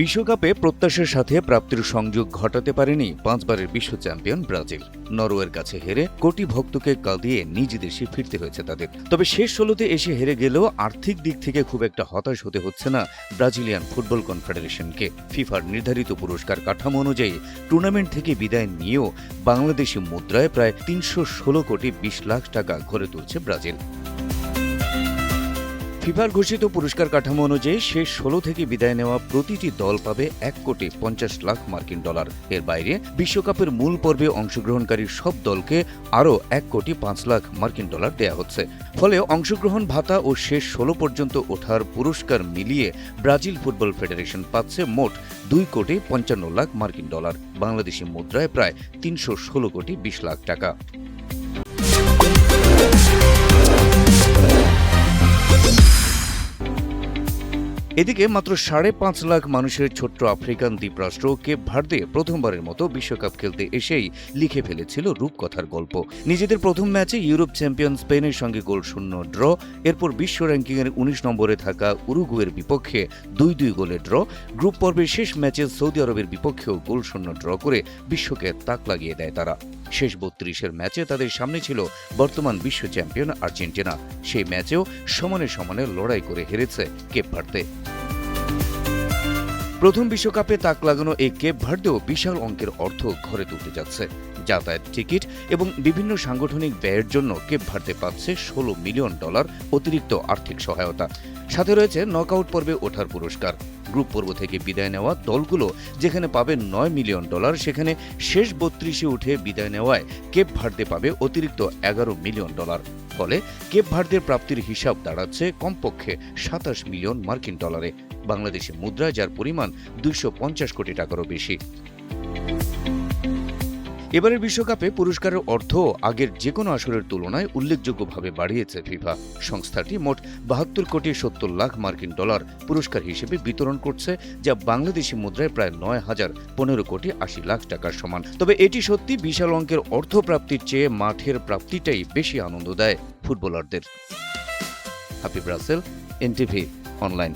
বিশ্বকাপে প্রত্যাশার সাথে প্রাপ্তির সংযোগ ঘটাতে পারেনি পাঁচবারের বিশ্ব চ্যাম্পিয়ন ব্রাজিল। নরওয়ের কাছে হেরে কোটি ভক্তকে কাঁদিয়ে নিজ দেশে ফিরতে হয়েছে তাদের। তবে শেষ ১৬তে এসে হেরে গেলেও আর্থিক দিক থেকে খুব একটা হতাশ হতে হচ্ছে না ব্রাজিলিয়ান ফুটবল কনফেডারেশনকে। ফিফার নির্ধারিত পুরস্কার কাঠামো অনুযায়ী টুর্নামেন্ট থেকে বিদায় নিয়েও বাংলাদেশি মুদ্রায় প্রায় ৩১৬ কোটি ২০ লাখ টাকা ঘরে তুলছে ব্রাজিল। ফিফার ঘোষিত পুরস্কার কাঠামো অনুযায়ী শেষ ১৬ থেকে বিদায় নেওয়া প্রতিটি দল পাবে ১ কোটি ৫০ লাখ মার্কিন ডলার। এর বাইরে বিশ্বকাপের মূল পর্বে অংশগ্রহণকারী সব দলকে আরও ১ কোটি ৫ লাখ মার্কিন ডলার দেয়া হচ্ছে। ফলে অংশগ্রহণ ভাতা ও শেষ ১৬ পর্যন্ত ওঠার পুরস্কার মিলিয়ে ব্রাজিল ফুটবল ফেডারেশন পাচ্ছে মোট ২ কোটি ৫৫ লাখ মার্কিন ডলার, বাংলাদেশি মুদ্রায় প্রায় ৩১৬ কোটি ২০ লাখ টাকা। এদিকে মাত্র ৫.৫ লাখ মানুষের ছোট্ট আফ্রিকান দ্বীপরাষ্ট্র কেপ ভার্দে প্রথমবারের মতো বিশ্বকাপ খেলতে এসেই লিখে ফেলেছিল রূপকথার গল্প। নিজেদের প্রথম ম্যাচে ইউরোপ চ্যাম্পিয়ন স্পেনের সঙ্গে গোলশূন্য ড্র, এরপর বিশ্ব র্যাঙ্কিংয়ের ১৯ নম্বরে থাকা উরুগুয়ের বিপক্ষে ২-২ গোলে ড্র, গ্রুপ পর্বের শেষ ম্যাচে সৌদি আরবের বিপক্ষেও গোলশূন্য ড্র করে বিশ্বকে তাক লাগিয়ে দেয় তারা। শেষ ৩২-এর ম্যাচে তাদের সামনে ছিল বর্তমান বিশ্ব চ্যাম্পিয়ন আর্জেন্টিনা। সেই ম্যাচেও সমানে সমানে লড়াই করে হেরেছে কেপ ভার্দে। প্রথম বিশ্বকাপে তাক লাগানো এই কেপ ভার্দেও বিশাল অঙ্কের অর্থ ঘরে তুলতে যাচ্ছে। যাতায়াত টিকিট এবং বিভিন্ন সাংগঠনিক ব্যয়ের জন্য কেপ ভার্দে পাচ্ছে $১৬ মিলিয়ন অতিরিক্ত আর্থিক সহায়তা। সাথে রয়েছে নকআউট পর্বে ওঠার পুরস্কার। গ্রুপ পর্ব থেকে বিদায় নেওয়া দলগুলো যেখানে পাবে $৯ মিলিয়ন, সেখানে শেষ ৩২-এ উঠে বিদায় নেওয়ায় কেপ ভার্দে পাবে অতিরিক্ত $১১ মিলিয়ন। ফলে কেপ ভার্দের প্রাপ্তির হিসাব দাঁড়াচ্ছে কমপক্ষে $২৭ মিলিয়ন মার্কিন ডলারে, বাংলাদেশি মুদ্রায় যার পরিমাণ ২৫০ কোটি টাকারও বেশি। এবারের বিশ্বকাপে পুরস্কারের অর্থ আগের যে কোনো আসরের তুলনায় উল্লেখযোগ্যভাবে বাড়িয়েছে ফিফা। সংস্থাটি মোট ৭২ কোটি ৭০ লাখ মার্কিন ডলার পুরস্কার হিসেবে বিতরণ করছে, যা বাংলাদেশি মুদ্রায় প্রায় ৯,০১৫ কোটি ৮০ লাখ টাকার সমান। তবে এটি সত্যি বিশাল অঙ্কের অর্থ প্রাপ্তির চেয়ে মাঠের প্রাপ্তিটাই বেশি আনন্দ দেয় ফুটবলারদের। Habib Rasel, NTV online.